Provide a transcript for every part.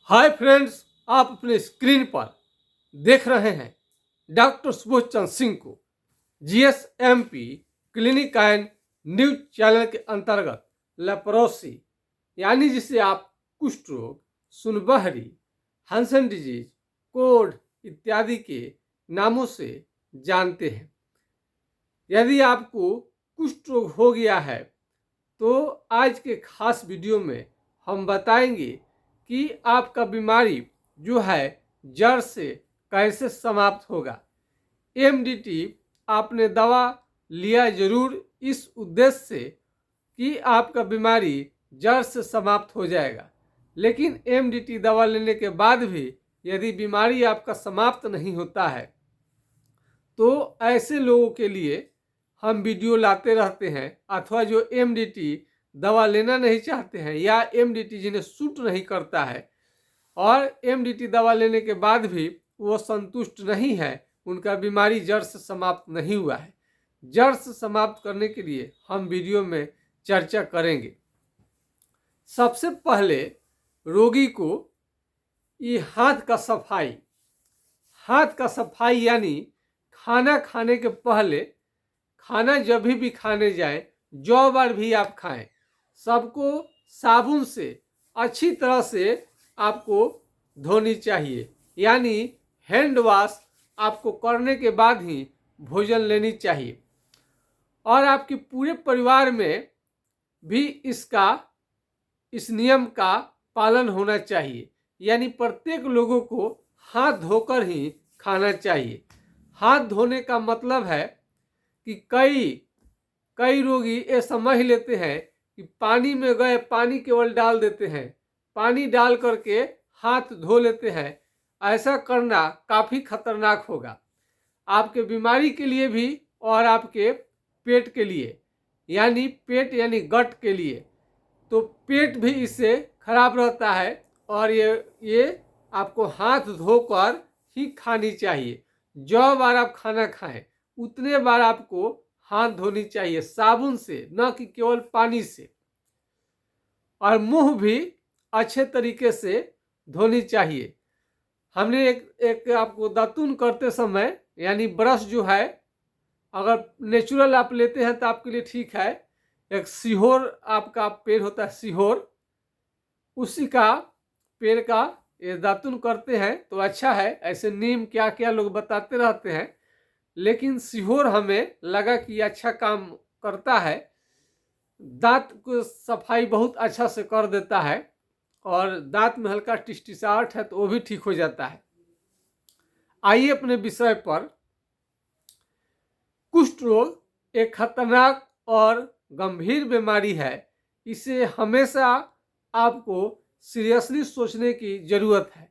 Hi friends, आप अपने screen पर देख रहे हैं डॉक्टर सुबोध चंद्र सिंह को जीएसएमपी क्लिनिक एंड न्यूज चैनल के अंतर्गत लेप्रोसी यानी जिसे आप कुष्ठ रोग, सुनबहरी, हंसन डिजीज, कोढ़ इत्यादि के नामों से जानते हैं। यदि आपको कुष्ठ रोग हो गया है तो आज के खास वीडियो में हम बताएंगे कि आपका बीमारी जो है जड़ से कैसे समाप्त होगा। एमडीटी आपने दवा लिया जरूर इस उद्देश्य से कि आपका बीमारी जड़ से समाप्त हो जाएगा, लेकिन एमडीटी दवा लेने के बाद भी यदि बीमारी आपका समाप्त नहीं होता है तो ऐसे लोगों के लिए हम वीडियो लाते रहते हैं, अथवा जो एमडीटी दवा लेना नहीं चाहते हैं या एमडीटी जिन्हें सूट नहीं करता है और एमडीटी दवा लेने के बाद भी वो संतुष्ट नहीं है, उनका बीमारी जड़ से समाप्त नहीं हुआ है। जड़ से समाप्त करने के लिए हम वीडियो में चर्चा करेंगे। सबसे पहले रोगी को ये हाथ का सफाई यानी खाना खाने के पहले, खाना जब भी खाने जाए, जो बार भी आप खाएं, सबको साबुन से अच्छी तरह से आपको धोनी चाहिए। यानी हैंड वॉश आपको करने के बाद ही भोजन लेनी चाहिए। और आपके पूरे परिवार में भी इस नियम का पालन होना चाहिए। यानी प्रत्येक लोगों को हाथ धोकर ही खाना चाहिए। हाथ धोने का मतलब है कि कई रोगी ये समझ लेते हैं कि पानी में गए, पानी केवल डाल देते हैं, पानी डाल करके हाथ धो लेते हैं। ऐसा करना काफ़ी खतरनाक होगा आपके बीमारी के लिए भी और आपके पेट के लिए, यानी गट के लिए। तो पेट भी इससे खराब रहता है और ये आपको हाथ धोकर ही खानी चाहिए। जो बार आप खाना खाएं उतने बार आपको हाथ धोनी चाहिए साबुन से, न कि केवल पानी से। और मुंह भी अच्छे तरीके से धोनी चाहिए। हमने एक आपको दातुन करते समय यानी ब्रश जो है, अगर नेचुरल आप लेते हैं तो आपके लिए ठीक है। एक सीहोर आपका पेड़ होता है, सीहोर, उसी का पेड़ का ये दातुन करते हैं तो अच्छा है। ऐसे नीम क्या क्या लोग बताते रहते हैं, लेकिन सीहोर हमें लगा कि अच्छा काम करता है। दांत को सफाई बहुत अच्छा से कर देता है और दांत में हल्का टिसटिसाहट है तो वो भी ठीक हो जाता है। आइए अपने विषय पर। कुष्ठ रोग एक खतरनाक और गंभीर बीमारी है। इसे हमेशा आपको सीरियसली सोचने की जरूरत है।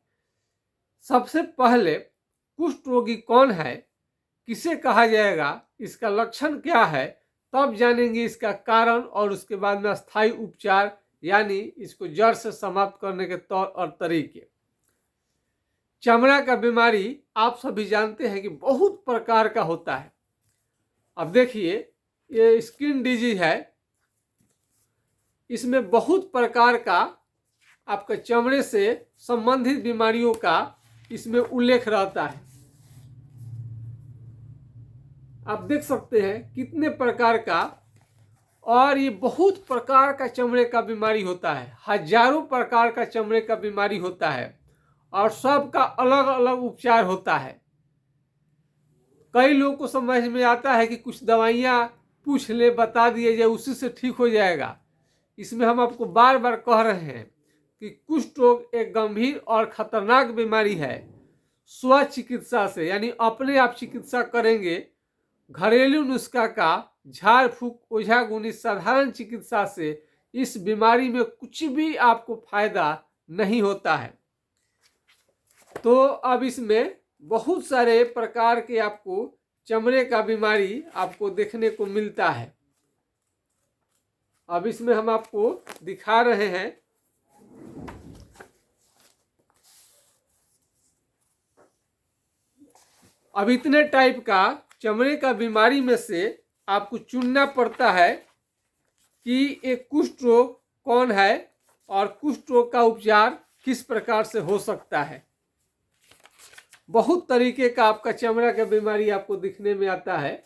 सबसे पहले कुष्ठ रोगी कौन है, किसे कहा जाएगा, इसका लक्षण क्या है, तब जानेंगे इसका कारण और उसके बाद में अस्थायी उपचार यानी इसको जड़ से समाप्त करने के तौर और तरीके। चमड़ा का बीमारी आप सभी जानते हैं कि बहुत प्रकार का होता है। अब देखिए, ये स्किन डिजीज है, इसमें बहुत प्रकार का आपका चमड़े से संबंधित बीमारियों का इसमें उल्लेख रहता है। आप देख सकते हैं कितने प्रकार का, और ये बहुत प्रकार का चमड़े का बीमारी होता है। हजारों प्रकार का चमड़े का बीमारी होता है और सबका अलग अलग उपचार होता है। कई लोगों को समझ में आता है कि कुछ दवाइयाँ पूछ ले, बता दिए जाए, उसी से ठीक हो जाएगा। इसमें हम आपको बार बार कह रहे हैं कि कुष्ठ रोग एक गंभीर और खतरनाक बीमारी है। स्व चिकित्सा से यानी अपने आप चिकित्सा करेंगे, घरेलू नुस्खा का, झाड़ फूक, ओझा गुनी, साधारण चिकित्सा से इस बीमारी में कुछ भी आपको फायदा नहीं होता है। तो अब इसमें बहुत सारे प्रकार के आपको चमड़े का बीमारी आपको देखने को मिलता है। अब इसमें हम आपको दिखा रहे हैं। अब इतने टाइप का चमड़े का बीमारी में से आपको चुनना पड़ता है कि एक कुष्ठ रोग कौन है और कुष्ठ रोग का उपचार किस प्रकार से हो सकता है। बहुत तरीके का आपका चमड़ा का बीमारी आपको दिखने में आता है।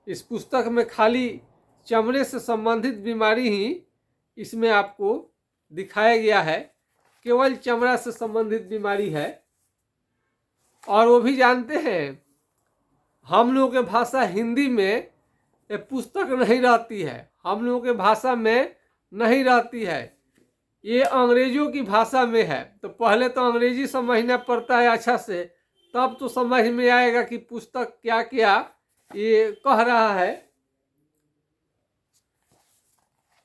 इस पुस्तक में खाली चमड़े से संबंधित बीमारी ही इसमें आपको दिखाया गया है, केवल चमड़ा से संबंधित बीमारी है। और वो भी जानते हैं, हम लोगों के भाषा हिंदी में ये पुस्तक नहीं रहती है, हम लोगों के भाषा में नहीं रहती है, ये अंग्रेजों की भाषा में है। तो पहले तो अंग्रेजी समझना पड़ता है अच्छा से, तब तो समझ में आएगा कि पुस्तक क्या क्या ये कह रहा है।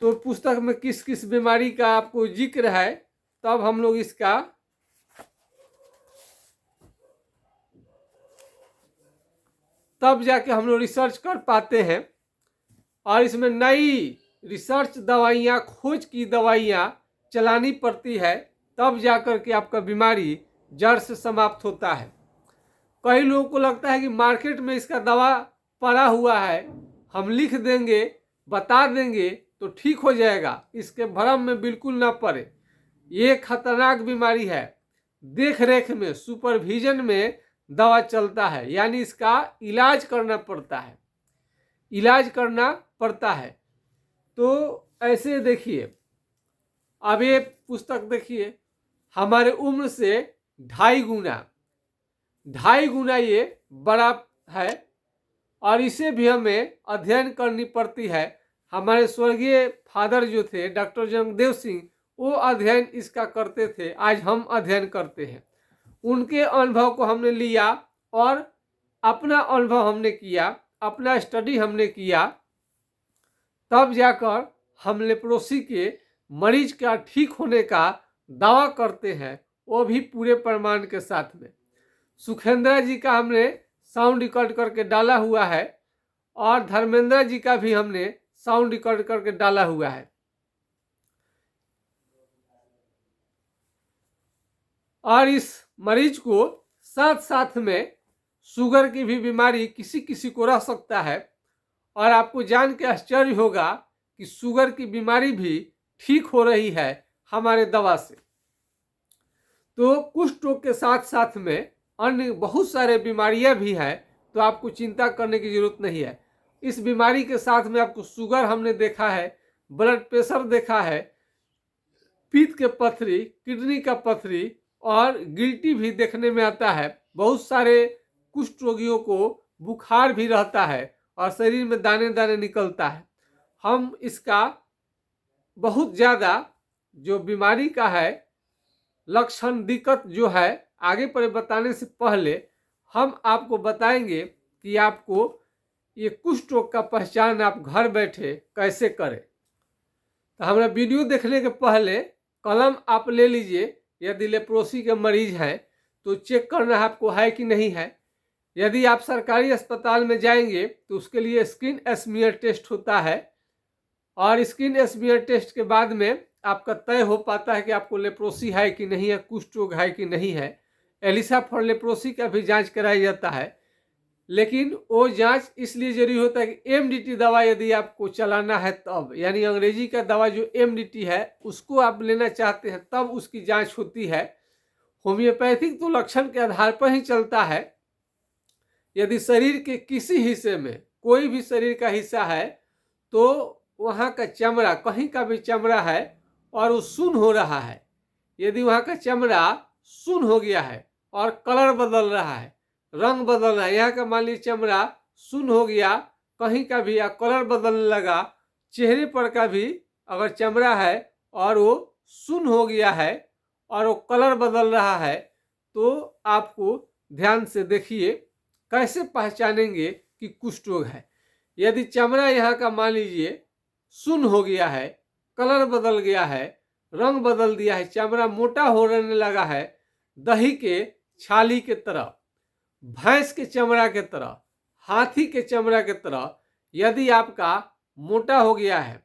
तो पुस्तक में किस किस बीमारी का आपको जिक्र है, तब हम लोग इसका तब जाके हम लोग रिसर्च कर पाते हैं। और इसमें नई रिसर्च दवाइयाँ, खोज की दवाइयाँ चलानी पड़ती है, तब जाकर के आपका बीमारी जड़ से समाप्त होता है। कई लोगों को लगता है कि मार्केट में इसका दवा पड़ा हुआ है, हम लिख देंगे, बता देंगे तो ठीक हो जाएगा। इसके भ्रम में बिल्कुल ना पड़े, ये खतरनाक बीमारी है। देख रेख में, सुपरविजन में दवा चलता है, यानी इसका इलाज करना पड़ता है, इलाज करना पड़ता है। तो ऐसे देखिए, अब ये पुस्तक देखिए, हमारे उम्र से 2.5 गुना ये बड़ा है, और इसे भी हमें अध्ययन करनी पड़ती है। हमारे स्वर्गीय फादर जो थे डॉक्टर जंगदेव सिंह, वो अध्ययन इसका करते थे, आज हम अध्ययन करते हैं। उनके अनुभव को हमने लिया और अपना अनुभव हमने किया, अपना स्टडी हमने किया, तब जाकर हम लेप्रोसी के मरीज का ठीक होने का दावा करते हैं, वो भी पूरे प्रमाण के साथ में। सुखेंद्रा जी का हमने साउंड रिकॉर्ड करके डाला हुआ है, और धर्मेंद्र जी का भी हमने साउंड रिकॉर्ड करके डाला हुआ है। और इस मरीज को साथ साथ में शुगर की भी बीमारी किसी किसी को रह सकता है। और आपको जान के आश्चर्य होगा कि शुगर की बीमारी भी ठीक हो रही है हमारे दवा से। तो कुष्ठ रोग के साथ साथ में अन्य बहुत सारे बीमारियां भी हैं, तो आपको चिंता करने की जरूरत नहीं है। इस बीमारी के साथ में आपको शुगर हमने देखा है, ब्लड प्रेशर देखा है, पित्त के पथरी, किडनी का पथरी और गिल्टी भी देखने में आता है। बहुत सारे कुष्ठ रोगियों को बुखार भी रहता है और शरीर में दाने दाने निकलता है। हम इसका बहुत ज़्यादा जो बीमारी का है लक्षण, दिक्कत जो है, आगे पर बताने से पहले हम आपको बताएंगे कि आपको ये कुष्ठ रोग का पहचान आप घर बैठे कैसे करें। तो हमारा वीडियो देखने के पहले कलम आप ले लीजिए। यदि लेप्रोसी के मरीज हैं तो चेक करना आपको है कि नहीं है। यदि आप सरकारी अस्पताल में जाएंगे तो उसके लिए स्किन स्मीयर टेस्ट होता है, और स्किन स्मीयर टेस्ट के बाद में आपका तय हो पाता है कि आपको लेप्रोसी है कि नहीं है, कुष्ठ रोग है कि नहीं है। एलिसा फॉर लेप्रोसी का भी जांच कराया जाता है, लेकिन वो जांच इसलिए जरूरी होता है कि एमडीटी दवा यदि आपको चलाना है तब, यानी अंग्रेजी का दवा जो एमडीटी है उसको आप लेना चाहते हैं तब उसकी जांच होती है। होम्योपैथिक तो लक्षण के आधार पर ही चलता है। यदि शरीर के किसी हिस्से में, कोई भी शरीर का हिस्सा है, तो वहाँ का चमड़ा, कहीं का भी चमड़ा है और वो सुन्न हो रहा है, यदि वहाँ का चमड़ा सुन्न हो गया है और कलर बदल रहा है, रंग बदल रहा है, यहाँ का मान लीजिए चमड़ा सुन्न हो गया कहीं का भी या कलर बदलने लगा, चेहरे पर का भी अगर चमड़ा है और वो सुन्न हो गया है और वो कलर बदल रहा है, तो आपको ध्यान से देखिए कैसे पहचानेंगे कि कुष्ठ रोग है। यदि चमड़ा यहाँ का मान लीजिए सुन्न हो गया है, कलर बदल गया है, रंग बदल दिया है, चमड़ा मोटा होने लगा है, दही के छाली के तरह, भैंस के चमड़ा के तरह, हाथी के चमड़ा के तरह यदि आपका मोटा हो गया है,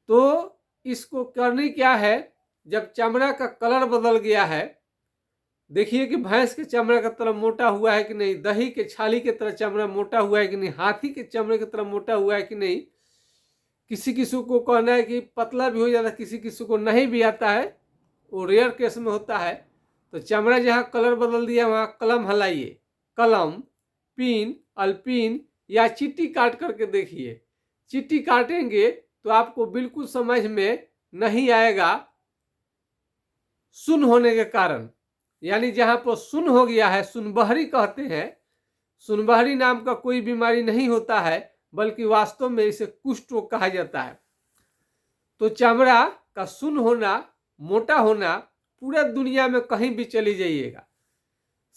तो इसको करनी क्या है, जब चमड़ा का कलर बदल गया है, देखिए कि भैंस के चमड़े की तरह मोटा हुआ है कि नहीं, दही के छाली की तरह चमड़ा मोटा हुआ है कि नहीं, हाथी के चमड़े की तरह मोटा हुआ है कि नहीं, किसी किसी को कहना है कि पतला भी हो जाता है, किसी किसी को नहीं भी आता है, वो रेयर केस में होता है। तो चमड़ा जहाँ कलर बदल दिया वहाँ कलम हलाइए, कलम, पिन, अल्पिन या चीटी काट करके देखिए। चीटी काटेंगे तो आपको बिल्कुल समझ में नहीं आएगा सुन होने के कारण। यानी जहाँ पर सुन हो गया है, सुनबहरी कहते हैं, सुनबहरी नाम का कोई बीमारी नहीं होता है, बल्कि वास्तव में इसे कुष्ठ रोग कहा जाता है। तो चमड़ा का सुन होना, मोटा होना, पूरे दुनिया में कहीं भी चली जाइएगा,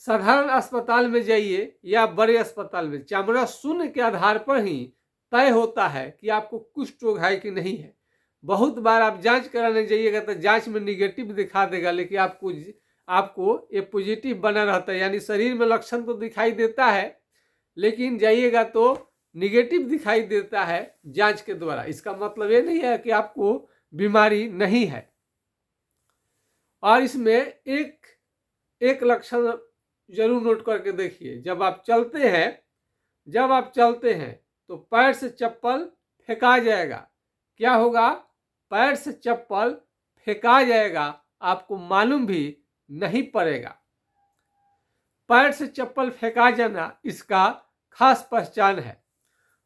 साधारण अस्पताल में जाइए या बड़े अस्पताल में, चमड़ा सुन के आधार पर ही तय होता है कि आपको कुष्ठ रोग है कि नहीं है। बहुत बार आप जांच कराने जाइएगा तो जांच में निगेटिव दिखा देगा, लेकिन आपको ये पॉजिटिव बना रहता है। यानी शरीर में लक्षण तो दिखाई देता है, लेकिन जाइएगा तो निगेटिव दिखाई देता है जांच के द्वारा। इसका मतलब ये नहीं है कि आपको बीमारी नहीं है। और इसमें एक लक्षण जरूर नोट करके देखिए, जब आप चलते हैं तो पैर से चप्पल फेंका जाएगा। क्या होगा? पैर से चप्पल फेंका जाएगा, आपको मालूम भी नहीं पड़ेगा। पैर से चप्पल फेंका जाना इसका खास पहचान है।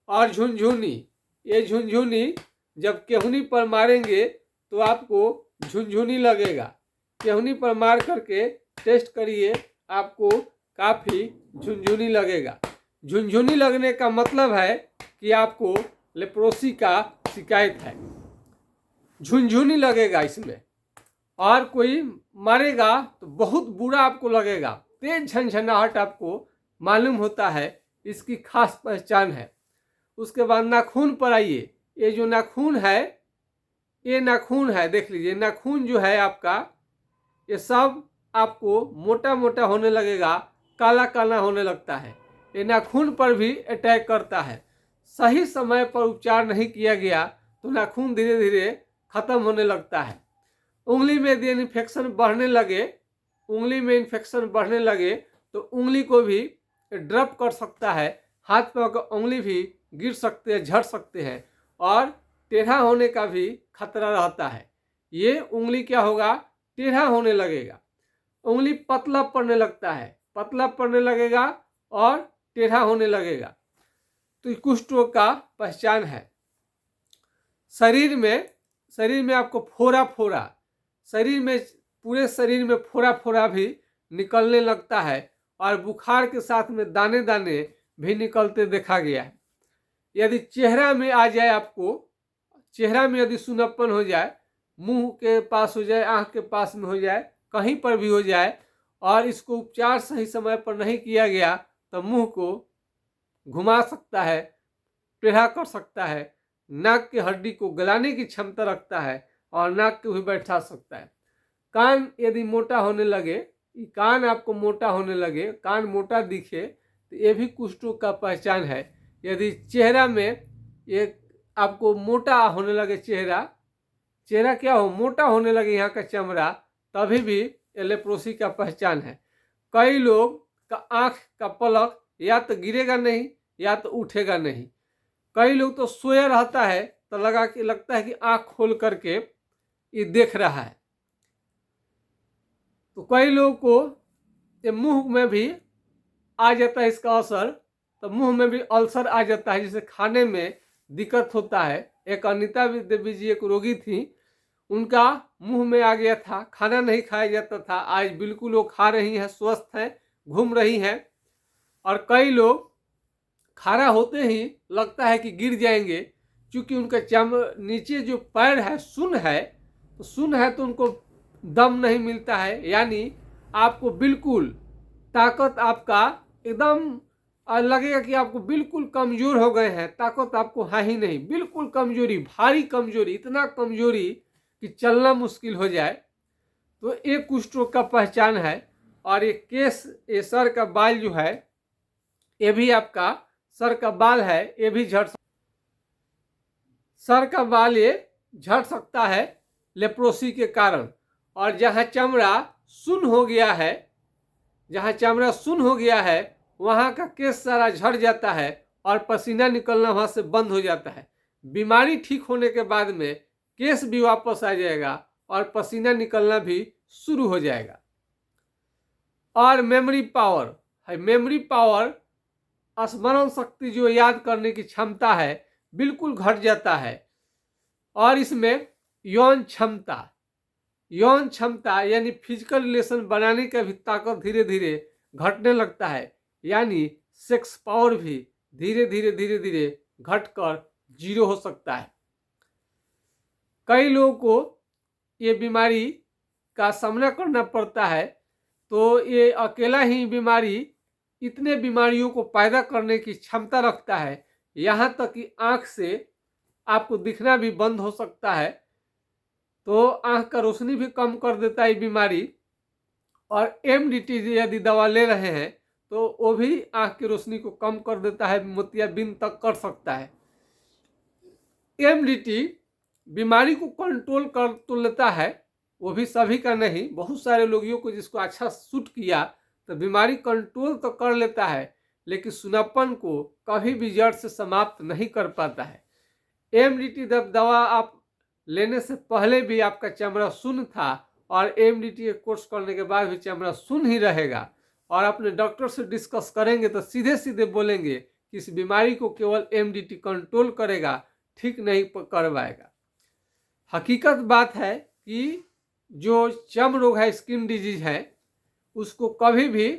और झुनझुनी, ये झुनझुनी जब केहूनी पर मारेंगे तो आपको झुनझुनी लगेगा। केहूनी पर मार करके टेस्ट करिए, आपको काफ़ी झुनझुनी लगेगा। झुनझुनी लगने का मतलब है कि आपको लेप्रोसी का शिकायत है। झुनझुनी लगेगा इसमें, और कोई मारेगा तो बहुत बुरा आपको लगेगा, तेज झनझनाहट आपको मालूम होता है, इसकी खास पहचान है। उसके बाद नाखून पर आइए। ये जो नाखून है, ये नाखून है, देख लीजिए, नाखून जो है आपका, ये सब आपको मोटा मोटा होने लगेगा, काला काला होने लगता है। ये नाखून पर भी अटैक करता है। सही समय पर उपचार नहीं किया गया तो नाखून धीरे धीरे खत्म होने लगता है। उंगली में यदि इन्फेक्शन बढ़ने लगे तो उंगली को भी ड्रप कर सकता है, हाथ पैर का उंगली भी गिर सकते हैं, झड़ सकते हैं, और टेढ़ा होने का भी खतरा रहता है। ये उंगली क्या होगा? टेढ़ा होने लगेगा, उंगली पतला पड़ने लगेगा और टेढ़ा होने लगेगा। तो कुष्ठ रोग का पहचान है। शरीर में आपको पूरे शरीर में फोड़ा भी निकलने लगता है, और बुखार के साथ में दाने दाने भी निकलते देखा गया है। यदि चेहरा में आ जाए, आपको चेहरा में यदि सुनप्पन हो जाए, मुंह के पास हो जाए, आंख के पास में हो जाए, कहीं पर भी हो जाए, और इसको उपचार सही समय पर नहीं किया गया तो मुंह को घुमा सकता है, टेढ़ा कर सकता है, नाक की हड्डी को गलाने की क्षमता रखता है, और नाक को भी बैठा सकता है। कान यदि मोटा होने लगे, कान आपको मोटा होने लगे, कान मोटा दिखे, तो ये भी कुष्ठ रोग का पहचान है। यदि चेहरा में ये आपको मोटा होने लगे, चेहरा क्या हो, मोटा होने लगे यहाँ का चमड़ा, तभी भी लेप्रोसी का पहचान है। कई लोग का आँख का पलक या तो गिरेगा नहीं या तो उठेगा नहीं। कई लोग तो सोया रहता है तो लगता है कि आँख खोल करके ये देख रहा है। तो कई लोगों को ये मुंह में भी आ जाता है इसका असर, तो मुंह में भी अल्सर आ जाता है, जिससे खाने में दिक्कत होता है। एक अनीता देवी जी एक रोगी थी, उनका मुंह में आ गया था, खाना नहीं खाया जाता था। आज बिल्कुल वो खा रही हैं, स्वस्थ हैं, घूम रही हैं। और कई लोग खाना होते ही लगता है कि गिर जाएंगे, क्योंकि उनका नीचे जो पैर है सुन्न है, तो उनको दम नहीं मिलता है। यानी आपको बिल्कुल ताकत आपका एकदम लगेगा कि आपको बिल्कुल कमजोर हो गए हैं, ताकत आपको है ही नहीं, बिल्कुल कमजोरी, भारी कमजोरी, इतना कमजोरी कि चलना मुश्किल हो जाए। तो ये कुष्ठ रोग का पहचान है। और ये सर का बाल जो है, ये भी आपका सर का बाल है, ये भी सर का बाल ये झड़ सकता है लेप्रोसी के कारण। और जहाँ चमड़ा सुन्न हो गया है, वहाँ का केस सारा झड़ जाता है और पसीना निकलना वहाँ से बंद हो जाता है। बीमारी ठीक होने के बाद में केस भी वापस आ जाएगा और पसीना निकलना भी शुरू हो जाएगा। और मेमोरी पावर है, मेमोरी पावर, स्मरण शक्ति, जो याद करने की क्षमता है, बिल्कुल घट जाता है। और इसमें यौन क्षमता यानी फिजिकल रिलेशन बनाने का भी ताकत धीरे धीरे घटने लगता है, यानी सेक्स पावर भी धीरे धीरे घटकर जीरो हो सकता है। कई लोगों को ये बीमारी का सामना करना पड़ता है, तो ये अकेला ही बीमारी इतने बीमारियों को पैदा करने की क्षमता रखता है, यहाँ तक कि आँख से आपको दिखना भी बंद हो सकता है। तो आँख का रोशनी भी कम कर देता है बीमारी। और एमडीटी यदि दवा ले रहे हैं तो वो भी आँख की रोशनी को कम कर देता है, मोतियाबिंद तक कर सकता है। एमडीटी बीमारी को कंट्रोल कर तो लेता है, वो भी सभी का नहीं, बहुत सारे लोगों को जिसको अच्छा सूट किया तो बीमारी कंट्रोल तो कर लेता है, लेकिन सुनापन को कभी भी जड़ से समाप्त नहीं कर पाता है। एमडीटी दवा आप लेने से पहले भी आपका चमड़ा शून्य था और एमडीटी कोर्स करने के बाद भी चमड़ा शून्य ही रहेगा। और अपने डॉक्टर से डिस्कस करेंगे तो सीधे बोलेंगे कि इस बीमारी को केवल एमडीटी कंट्रोल करेगा, ठीक नहीं करवाएगा। हकीकत बात है कि जो चर्म रोग है, स्किन डिजीज है, उसको कभी भी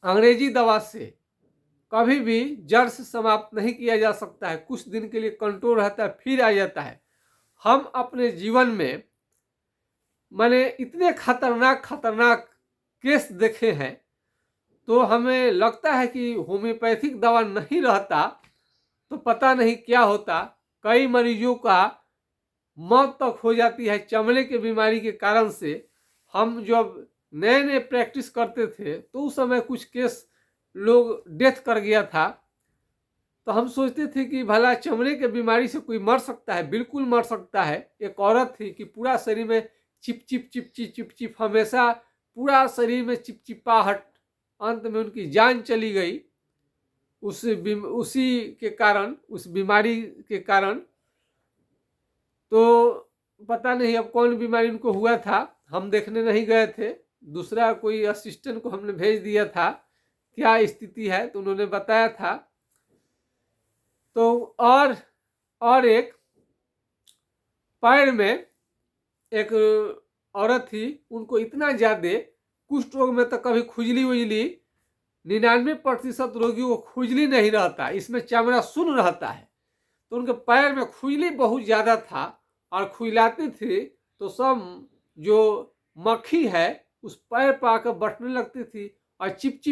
अंग्रेजी दवा से कभी भी जड़ से समाप्त नहीं किया जा सकता है। कुछ दिन के लिए कंट्रोल रहता है, फिर आ जाता है। हम अपने जीवन में मैंने इतने खतरनाक केस देखे हैं, तो हमें लगता है कि होम्योपैथिक दवा नहीं रहता तो पता नहीं क्या होता। कई मरीजों का मौत तक हो जाती है चमड़े के बीमारी के कारण से। हम जब नए प्रैक्टिस करते थे तो उस समय कुछ केस लोग डेथ कर गया था, तो हम सोचते थे कि भला चमड़े के बीमारी से कोई मर सकता है? बिल्कुल मर सकता है। एक औरत थी कि पूरा शरीर में चिप हमेशा पूरा शरीर में चिपचिपाहट, अंत में उनकी जान चली गई उसी के कारण, उस बीमारी के कारण। तो पता नहीं अब कौन बीमारी उनको हुआ था, हम देखने नहीं गए थे, दूसरा कोई असिस्टेंट को हमने भेज दिया था क्या स्थिति है, तो उन्होंने बताया था। तो और एक पैर में एक औरत थी, उनको इतना ज़्यादा कुष्ठ रोग में तो कभी खुजली उजली, 99% रोगियों को खुजली नहीं रहता, इसमें चमड़ा सुन्न रहता है। तो उनके पैर में खुजली बहुत ज़्यादा था और खुजलाते थे तो सब जो मक्खी है उस पैर पर आकर बैठने लगती थी और चिप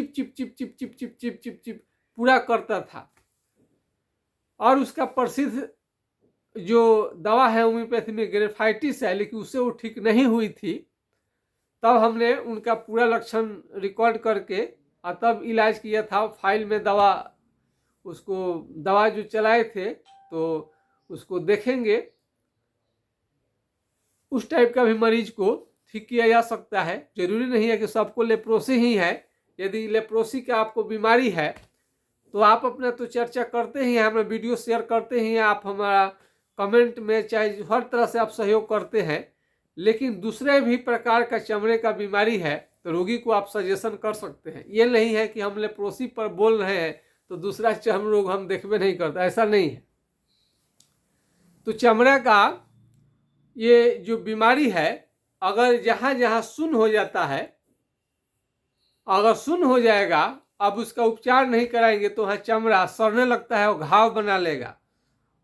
पूरा करता था। और उसका प्रसिद्ध जो दवा है होम्योपैथी में ग्रेफाइटिस है, लेकिन उससे वो ठीक नहीं हुई थी। तब हमने उनका पूरा लक्षण रिकॉर्ड करके और तब इलाज किया था। फाइल में दवा जो चलाए थे तो उसको देखेंगे, उस टाइप का भी मरीज को ठीक किया जा सकता है। जरूरी नहीं है कि सबको लेप्रोसी ही है। यदि लेप्रोसी का आपको बीमारी है तो आप अपना तो चर्चा करते ही हैं, हमें वीडियो शेयर करते ही हैं, आप हमारा कमेंट में चाहे हर तरह से आप सहयोग करते हैं। लेकिन दूसरे भी प्रकार का चमड़े का बीमारी है तो रोगी को आप सजेशन कर सकते हैं। ये नहीं है कि हम लेप्रोसी पर बोल रहे हैं तो दूसरा चर्म रोग हम देखबे नहीं करता, ऐसा नहीं है। तो चमड़ा का ये जो बीमारी है, अगर जहाँ जहाँ सुन्न हो जाता है, अगर सुन्न हो जाएगा, अब उसका उपचार नहीं कराएंगे तो वहाँ चमड़ा सड़ने लगता है और घाव बना लेगा।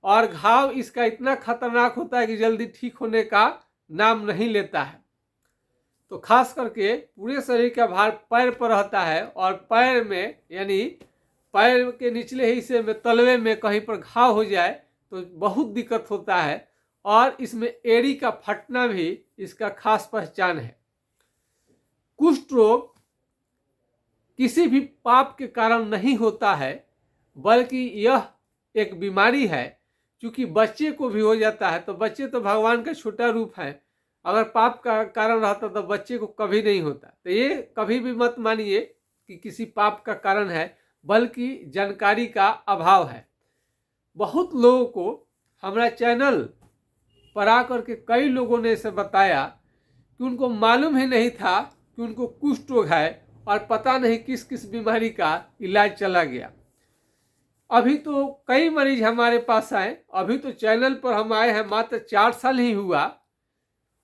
और घाव इसका इतना खतरनाक होता है कि जल्दी ठीक होने का नाम नहीं लेता है। तो खास करके पूरे शरीर का भार पैर पर रहता है और पैर में यानी पैर के निचले हिस्से में तलवे में कहीं पर घाव हो जाए तो बहुत दिक्कत होता है। और इसमें एड़ी का फटना भी इसका खास पहचान है। कुष्ठ रोग किसी भी पाप के कारण नहीं होता है, बल्कि यह एक बीमारी है। क्योंकि बच्चे को भी हो जाता है, तो बच्चे तो भगवान का छोटा रूप है, अगर पाप का कारण रहता तो बच्चे को कभी नहीं होता। तो ये कभी भी मत मानिए कि किसी पाप का कारण है, बल्कि जानकारी का अभाव है। बहुत लोगों को हमारा चैनल पर आकर के कई लोगों ने इसे बताया कि उनको मालूम ही नहीं था कि उनको कुष्ठ रोग है और पता नहीं किस किस बीमारी का इलाज चला गया। अभी तो कई मरीज हमारे पास आए। अभी तो चैनल पर हम आए हैं मात्र 4 साल ही हुआ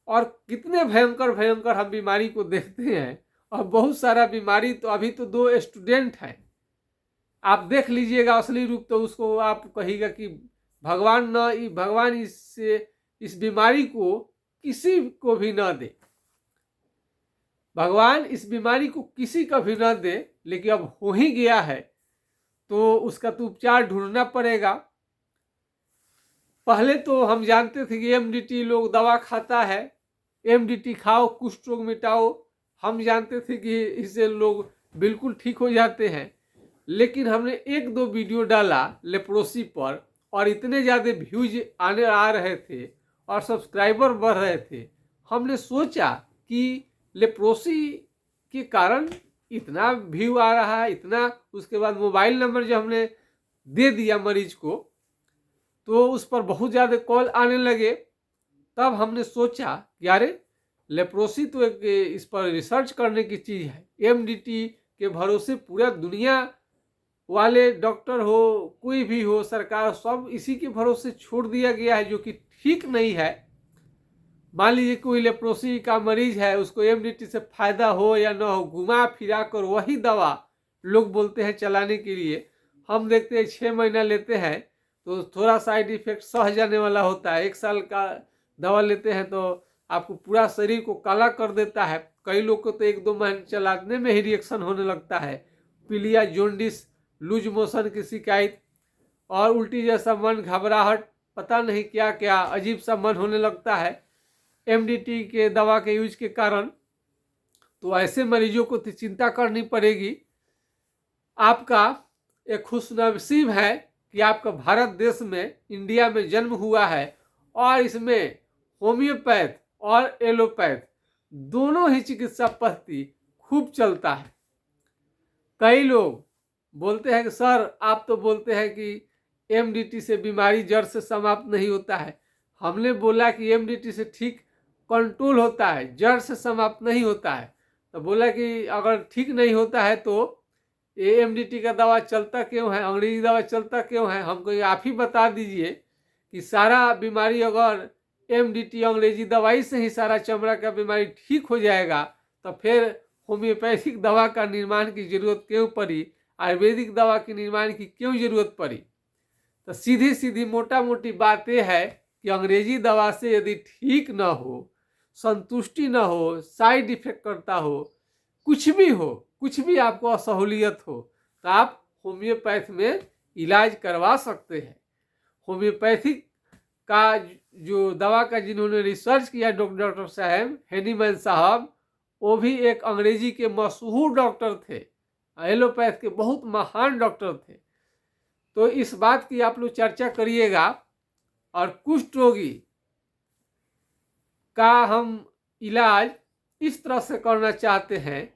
और कितने भयंकर भयंकर हम बीमारी को देखते हैं। और बहुत सारा बीमारी तो अभी तो 2 स्टूडेंट हैं, आप देख लीजिएगा असली रूप तो उसको आप कहिएगा कि भगवान इस बीमारी को किसी को भी न दे, भगवान इस बीमारी को किसी को भी न दे। लेकिन अब हो ही गया है तो उसका तो उपचार ढूंढना पड़ेगा। पहले तो हम जानते थे कि एमडीटी लोग दवा खाता है, एमडीटी खाओ कुष्ठ रोग मिटाओ, हम जानते थे कि इससे लोग बिल्कुल ठीक हो जाते हैं। लेकिन हमने 1-2 वीडियो डाला लेप्रोसी पर और इतने ज़्यादा व्यूज आ रहे थे और सब्सक्राइबर बढ़ रहे थे, हमने सोचा कि लेप्रोसी के कारण इतना व्यू आ रहा है, इतना। उसके बाद मोबाइल नंबर जो हमने दे दिया मरीज को तो उस पर बहुत ज़्यादा कॉल आने लगे। तब हमने सोचा कि अरे लेप्रोसी तो एक इस पर रिसर्च करने की चीज़ है। एमडीटी के भरोसे पूरा दुनिया वाले डॉक्टर हो कोई भी हो, सरकार, सब इसी के भरोसे छोड़ दिया गया है, जो कि ठीक नहीं है। मान लीजिए कोई लेप्रोसी का मरीज है, उसको एमडीटी से फायदा हो या ना हो, घुमा फिरा कर वही दवा लोग बोलते हैं चलाने के लिए। हम देखते हैं 6 महीना लेते हैं तो थोड़ा साइड इफेक्ट सह जाने वाला होता है। 1 साल का दवा लेते हैं तो आपको पूरा शरीर को काला कर देता है। कई लोग को तो 1-2 महीने चलाने में ही रिएक्शन होने लगता है, पीलिया, जोंडिस, लूज मोशन की शिकायत और उल्टी जैसा मन, घबराहट, पता नहीं क्या क्या अजीब सा मन होने लगता है एमडीटी के दवा के यूज के कारण। तो ऐसे मरीजों को तो चिंता करनी पड़ेगी। आपका एक खुशनसीब है कि आपका भारत देश में, इंडिया में जन्म हुआ है और इसमें होम्योपैथ और एलोपैथ दोनों ही चिकित्सा पद्धति खूब चलता है। कई लोग बोलते हैं कि सर आप तो बोलते हैं कि एमडीटी से बीमारी जड़ से समाप्त नहीं होता है। हमने बोला कि एमडीटी से ठीक कंट्रोल होता है, जड़ से समाप्त नहीं होता है। तो बोला कि अगर ठीक नहीं होता है तो ये एमडीटी का दवा चलता क्यों है, अंग्रेजी दवा चलता क्यों है? हमको आप ही बता दीजिए कि सारा बीमारी अगर एमडीटी अंग्रेजी दवाई से ही सारा चमड़ा का बीमारी ठीक हो जाएगा तो फिर होम्योपैथिक दवा का निर्माण की जरूरत क्यों पड़ी, आयुर्वेदिक दवा के निर्माण की क्यों जरूरत पड़ी? तो सीधी सीधी मोटा मोटी बात यह है कि अंग्रेजी दवा से यदि ठीक ना हो, संतुष्टि ना हो, साइड इफेक्ट करता हो, कुछ भी आपको असहूलियत हो तो आप होम्योपैथ में इलाज करवा सकते हैं। होम्योपैथिक का जो दवा का जिन्होंने रिसर्च किया डॉक्टर साहब हेनीमैन साहब, वो भी एक अंग्रेजी के मशहूर डॉक्टर थे, एलोपैथ के बहुत महान डॉक्टर थे। तो इस बात की आप लोग चर्चा करिएगा। और कुष्ठ रोगी का हम इलाज इस तरह से करना चाहते हैं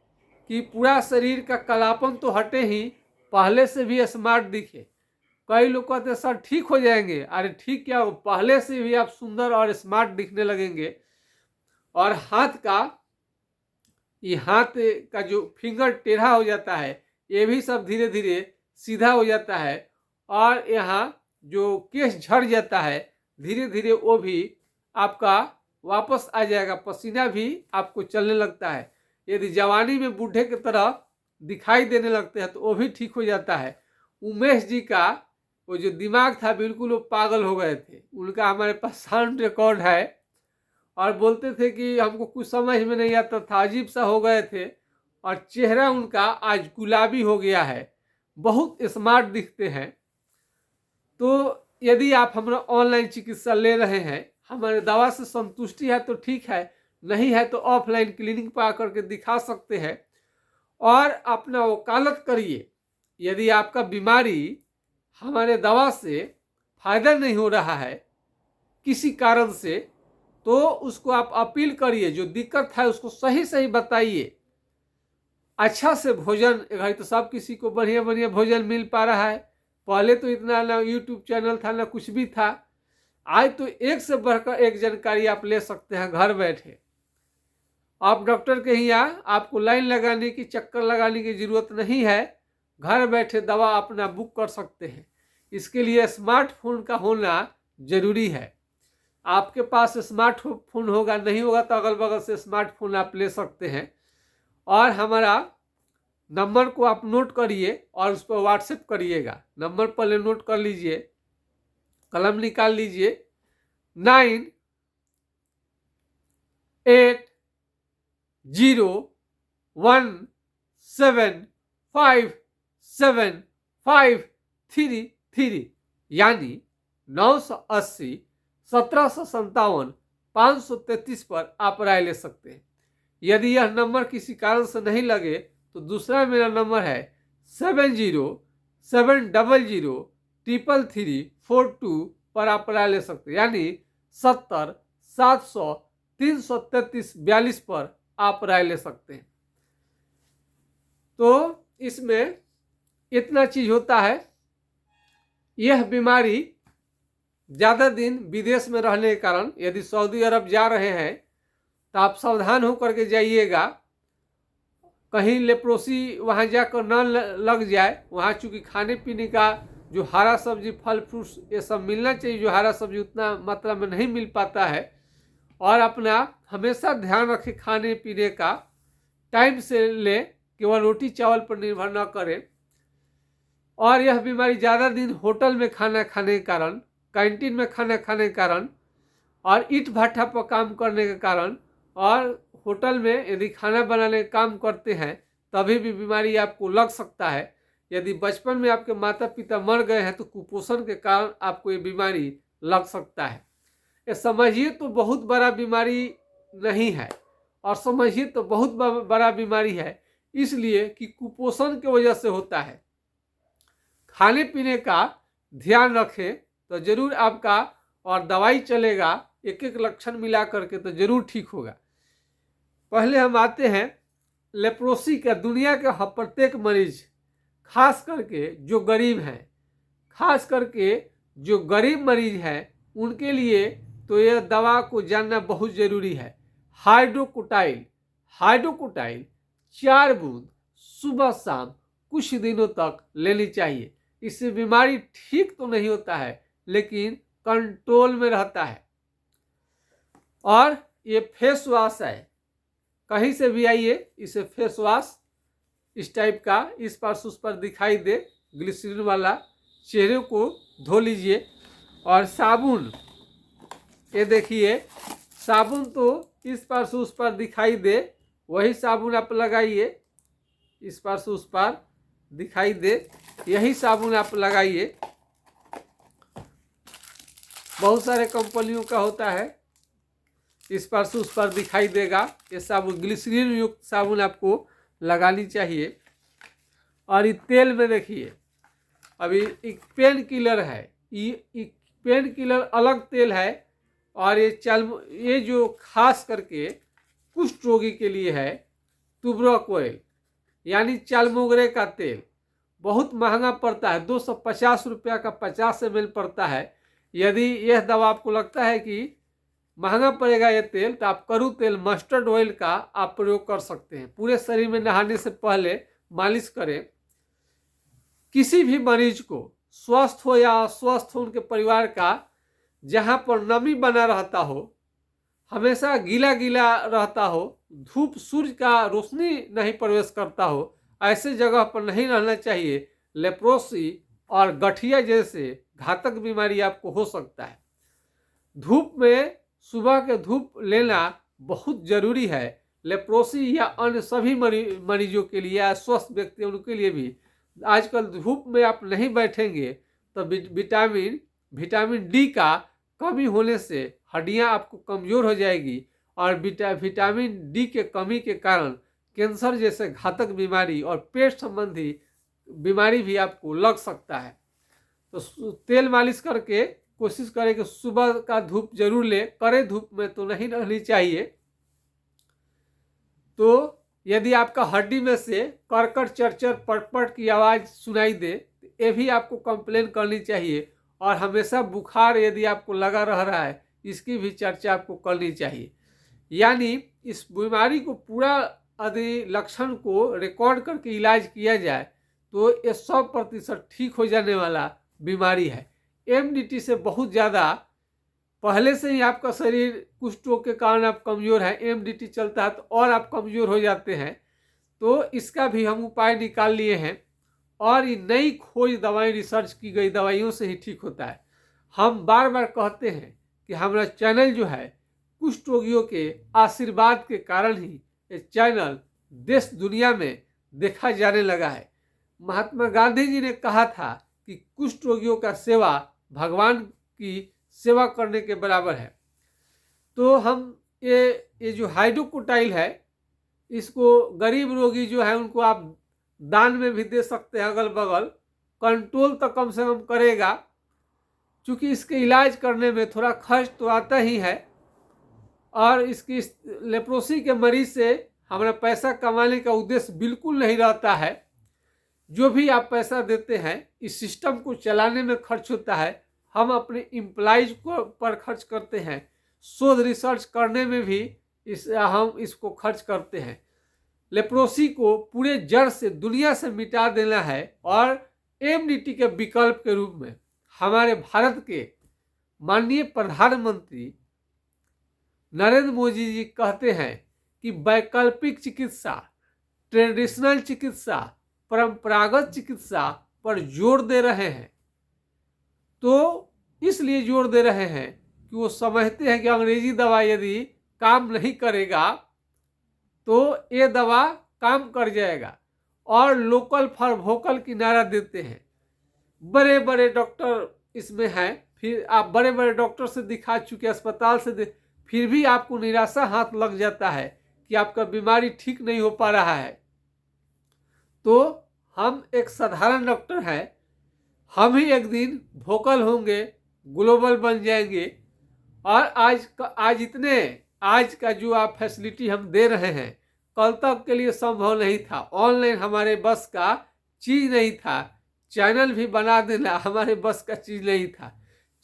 कि पूरा शरीर का कालापन तो हटे ही, पहले से भी स्मार्ट दिखे। कई लोग कहते हैं सर ठीक हो जाएंगे, अरे ठीक क्या हो, पहले से भी आप सुंदर और स्मार्ट दिखने लगेंगे। और हाथ का जो फिंगर टेढ़ा हो जाता है ये भी सब धीरे धीरे सीधा हो जाता है। और यहाँ जो केश झड़ जाता है धीरे धीरे वो भी आपका वापस आ जाएगा। पसीना भी आपको चलने लगता है। यदि जवानी में बूढ़े की तरह दिखाई देने लगते हैं तो वो भी ठीक हो जाता है। उमेश जी का वो जो दिमाग था बिल्कुल वो पागल हो गए थे, उनका हमारे पास साउंड रिकॉर्ड है। और बोलते थे कि हमको कुछ समझ में नहीं आता था, अजीब सा हो गए थे। और चेहरा उनका आज गुलाबी हो गया है, बहुत स्मार्ट दिखते हैं। तो यदि आप हमारा ऑनलाइन चिकित्सा ले रहे हैं, हमारे दवा से संतुष्टि है तो ठीक है, नहीं है तो ऑफलाइन क्लिनिक पर आकर के दिखा सकते हैं और अपना वकालत करिए। यदि आपका बीमारी हमारे दवा से फायदा नहीं हो रहा है किसी कारण से, तो उसको आप अपील करिए, जो दिक्कत है उसको सही सही बताइए। अच्छा से भोजन, घर तो सब किसी को बढ़िया बढ़िया भोजन मिल पा रहा है। पहले तो इतना ना यूट्यूब चैनल था ना कुछ भी था। आज तो एक से बढ़कर एक जानकारी आप ले सकते हैं घर बैठे। आप डॉक्टर के यहाँ आपको लाइन लगाने की, चक्कर लगाने की जरूरत नहीं है। घर बैठे दवा अपना बुक कर सकते हैं। इसके लिए स्मार्टफोन का होना जरूरी है। आपके पास स्मार्टफोन होगा, नहीं होगा तो अगल बगल से स्मार्टफोन आप ले सकते हैं। और हमारा नंबर को आप नोट करिए और उस पर व्हाट्सएप करिएगा। नंबर पहले नोट कर लीजिए, कलम निकाल लीजिए। 9801757533 यानी 980 1757 533 पर आप राय ले सकते हैं। यदि यह नंबर किसी कारण से नहीं लगे तो दूसरा मेरा नंबर है 7070333342 पर आप राय ले सकते हैं, यानी 70 700 333 42 पर आप राय ले सकते हैं। तो इसमें इतना चीज होता है। यह बीमारी ज़्यादा दिन विदेश में रहने के कारण, यदि सऊदी अरब जा रहे हैं तो आप सावधान होकर के जाइएगा। कहीं लेप्रोसी वहाँ जाकर न लग जाए। वहाँ चूँकि खाने पीने का जो हरा सब्जी, फल फ्रूट्स ये सब मिलना चाहिए, जो हरा सब्जी उतना मात्रा में नहीं मिल पाता है। और अपना हमेशा ध्यान रखें खाने पीने का, टाइम से ले, केवल रोटी चावल पर निर्भर न करें। और यह बीमारी ज़्यादा दिन होटल में खाना खाने के कारण, कैंटीन में खाना खाने के कारण और ईंट भट्ठा पर काम करने के कारण और होटल में यदि खाना बनाने का काम करते हैं तभी भी बीमारी आपको लग सकता है। यदि बचपन में आपके माता पिता मर गए हैं तो कुपोषण के कारण आपको ये बीमारी लग सकता है। ये समझिए तो बहुत बड़ा बीमारी नहीं है, और समझिए तो बहुत बड़ा बीमारी है, इसलिए कि कुपोषण की वजह से होता है। खाने पीने का ध्यान रखें तो जरूर आपका, और दवाई चलेगा एक एक लक्षण मिला करके तो जरूर ठीक होगा। पहले हम आते हैं लेप्रोसी का। दुनिया के प्रत्येक मरीज, खास करके जो गरीब हैं, खास करके जो गरीब मरीज हैं उनके लिए तो यह दवा को जानना बहुत ज़रूरी है। हाइड्रोकोटाइल 4 बूंद सुबह शाम कुछ दिनों तक लेनी चाहिए। इससे बीमारी ठीक तो नहीं होता है लेकिन कंट्रोल में रहता है। और ये फेस वॉश है, कहीं से भी आइए, इसे फेस वॉश इस टाइप का इस पर उस पर दिखाई दे, ग्लिसरीन वाला, चेहरे को धो लीजिए। और साबुन, ये देखिए साबुन तो इस पर से उस पर दिखाई दे, वही साबुन आप लगाइए। इस पर से उस पर दिखाई दे, यही साबुन आप लगाइए। बहुत सारे कंपनियों का होता है, इस पर से उस पर दिखाई देगा। ये साबुन ग्लिसरीन युक्त साबुन आपको लगानी चाहिए। और ये तेल में देखिए, अभी एक पेन किलर है, ये पेन किलर अलग तेल है। और ये जो खास करके कुष्ठ रोगी के लिए है, तुबरक ऑयल यानी चालमोगरे का तेल, बहुत महंगा पड़ता है। 250 रुपया का 50 ml पड़ता है। यदि यह दवा आपको लगता है कि महंगा पड़ेगा ये तेल, तो आप करू तेल, मस्टर्ड ऑयल का आप प्रयोग कर सकते हैं। पूरे शरीर में नहाने से पहले मालिश करें। किसी भी मरीज को, स्वस्थ हो या अस्वस्थ हो, उनके परिवार का, जहाँ पर नमी बना रहता हो, हमेशा गीला गीला रहता हो, धूप सूर्य का रोशनी नहीं प्रवेश करता हो, ऐसे जगह पर नहीं रहना चाहिए। लेप्रोसी और गठिया जैसे घातक बीमारी आपको हो सकता है। धूप में सुबह के धूप लेना बहुत जरूरी है। लेप्रोसी या अन्य सभी मरीजों के लिए या स्वस्थ व्यक्तियों के लिए भी। आजकल धूप में आप नहीं बैठेंगे तो विटामिन डी का कमी होने से हड्डियां आपको कमज़ोर हो जाएगी, और विटामिन डी के कमी के कारण कैंसर जैसे घातक बीमारी और पेट संबंधी बीमारी भी आपको लग सकता है। तो तेल मालिश करके कोशिश करें कि सुबह का धूप जरूर ले, कड़े धूप में तो नहीं रहनी चाहिए। तो यदि आपका हड्डी में से करकट चरचर पटपट की आवाज़ सुनाई दे, तो ये भी आपको कंप्लेन करनी चाहिए। और हमेशा बुखार यदि आपको लगा रह रहा है, इसकी भी चर्चा आपको करनी चाहिए। यानी इस बीमारी को पूरा यदि लक्षण को रिकॉर्ड करके इलाज किया जाए तो ये 100% ठीक हो जाने वाला बीमारी है। एमडीटी से बहुत ज़्यादा पहले से ही आपका शरीर कुछ रोग के कारण आप कमज़ोर है, एमडीटी चलता है तो और आप कमज़ोर हो जाते हैं। तो इसका भी हम उपाय निकाल लिए हैं और ये नई खोज दवाई रिसर्च की गई दवाइयों से ही ठीक होता है। हम बार बार कहते हैं कि हमारा चैनल जो है कुष्ठ रोगियों के आशीर्वाद के कारण ही ये चैनल देश दुनिया में देखा जाने लगा है। महात्मा गांधी जी ने कहा था कि कुष्ठ रोगियों का सेवा भगवान की सेवा करने के बराबर है। तो हम ये जो हाइड्रोकोटाइल है, इसको गरीब रोगी जो है उनको आप दान में भी दे सकते हैं, अगल बगल कंट्रोल तो कम से कम करेगा। क्योंकि इसके इलाज करने में थोड़ा खर्च तो आता ही है और इसकी लेप्रोसी के मरीज से हमारा पैसा कमाने का उद्देश्य बिल्कुल नहीं रहता है। जो भी आप पैसा देते हैं इस सिस्टम को चलाने में खर्च होता है। हम अपने एम्प्लॉइज को पर खर्च करते हैं, शोध रिसर्च करने में भी हम इसको खर्च करते हैं। लेप्रोसी को पूरे जड़ से दुनिया से मिटा देना है और एमडीटी के विकल्प के रूप में हमारे भारत के माननीय प्रधानमंत्री नरेंद्र मोदी जी कहते हैं कि वैकल्पिक चिकित्सा, ट्रेडिशनल चिकित्सा, परंपरागत चिकित्सा पर जोर दे रहे हैं। तो इसलिए जोर दे रहे हैं कि वो समझते हैं कि अंग्रेजी दवा यदि काम नहीं करेगा तो ये दवा काम कर जाएगा और लोकल फॉर वोकल की नारा देते हैं। बड़े बड़े डॉक्टर इसमें हैं, फिर आप बड़े बड़े डॉक्टर से दिखा चुके, अस्पताल से फिर भी आपको निराशा हाथ लग जाता है कि आपका बीमारी ठीक नहीं हो पा रहा है। तो हम एक साधारण डॉक्टर हैं, हम ही एक दिन वोकल होंगे, ग्लोबल बन जाएंगे। और आज का जो आप फैसिलिटी हम दे रहे हैं कल तक के लिए संभव नहीं था। ऑनलाइन हमारे बस का चीज़ नहीं था, चैनल भी बना देना हमारे बस का चीज़ नहीं था।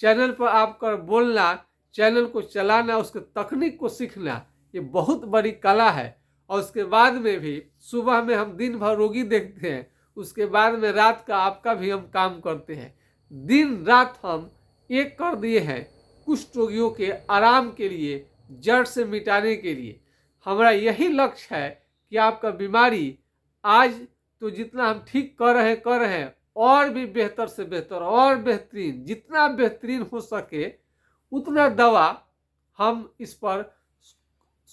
चैनल पर आपका बोलना, चैनल को चलाना, उसके तकनीक को सीखना, ये बहुत बड़ी कला है। और उसके बाद में भी सुबह में हम दिन भर रोगी देखते हैं, उसके बाद में रात का आपका भी हम काम करते हैं। दिन रात हम एक कर दिए हैं कुष्ठ रोगियों के आराम के लिए, जड़ से मिटाने के लिए। हमारा यही लक्ष्य है कि आपका बीमारी आज तो जितना हम ठीक कर रहे हैं और भी बेहतर से बेहतर और बेहतरीन, जितना बेहतरीन हो सके उतना दवा हम इस पर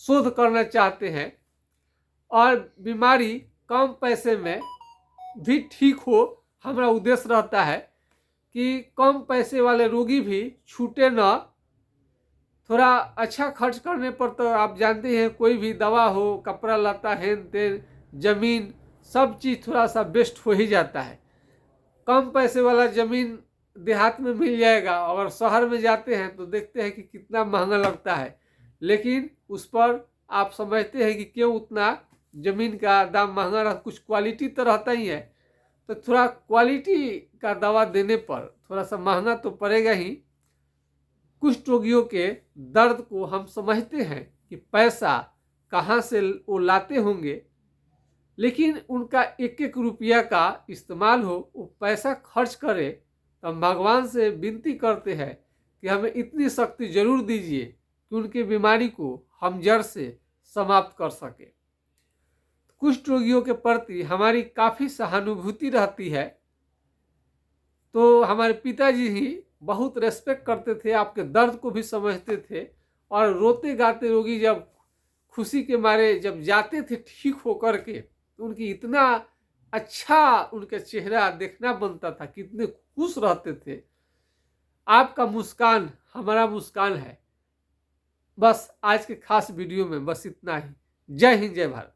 शोध करना चाहते हैं और बीमारी कम पैसे में भी ठीक हो। हमारा उद्देश्य रहता है कि कम पैसे वाले रोगी भी छूटे ना। थोड़ा अच्छा खर्च करने पर तो आप जानते हैं कोई भी दवा हो, कपड़ा लता, हेन तेन, जमीन, सब चीज़ थोड़ा सा बेस्ट हो ही जाता है। कम पैसे वाला ज़मीन देहात में मिल जाएगा, अगर शहर में जाते हैं तो देखते हैं कि कितना महंगा लगता है। लेकिन उस पर आप समझते हैं कि क्यों उतना ज़मीन का दाम महंगा रहा, कुछ क्वालिटी तो रहता ही है। तो थोड़ा क्वालिटी का दवा देने पर थोड़ा सा महंगा तो पड़ेगा ही। कुष्ठ रोगियों के दर्द को हम समझते हैं कि पैसा कहाँ से वो लाते होंगे, लेकिन उनका एक एक रुपया का इस्तेमाल हो, वो पैसा खर्च करे। तो हम भगवान से विनती करते हैं कि हमें इतनी शक्ति जरूर दीजिए कि उनकी बीमारी को हम जड़ से समाप्त कर सके। कुष्ठ रोगियों के प्रति हमारी काफ़ी सहानुभूति रहती है। तो हमारे पिताजी ही बहुत रेस्पेक्ट करते थे, आपके दर्द को भी समझते थे। और रोते गाते रोगी जब खुशी के मारे जब जाते थे ठीक होकर के, तो उनकी इतना अच्छा उनका चेहरा देखना बनता था, कितने खुश रहते थे। आपका मुस्कान हमारा मुस्कान है। बस आज के खास वीडियो में बस इतना ही। जय हिंद, जय भारत।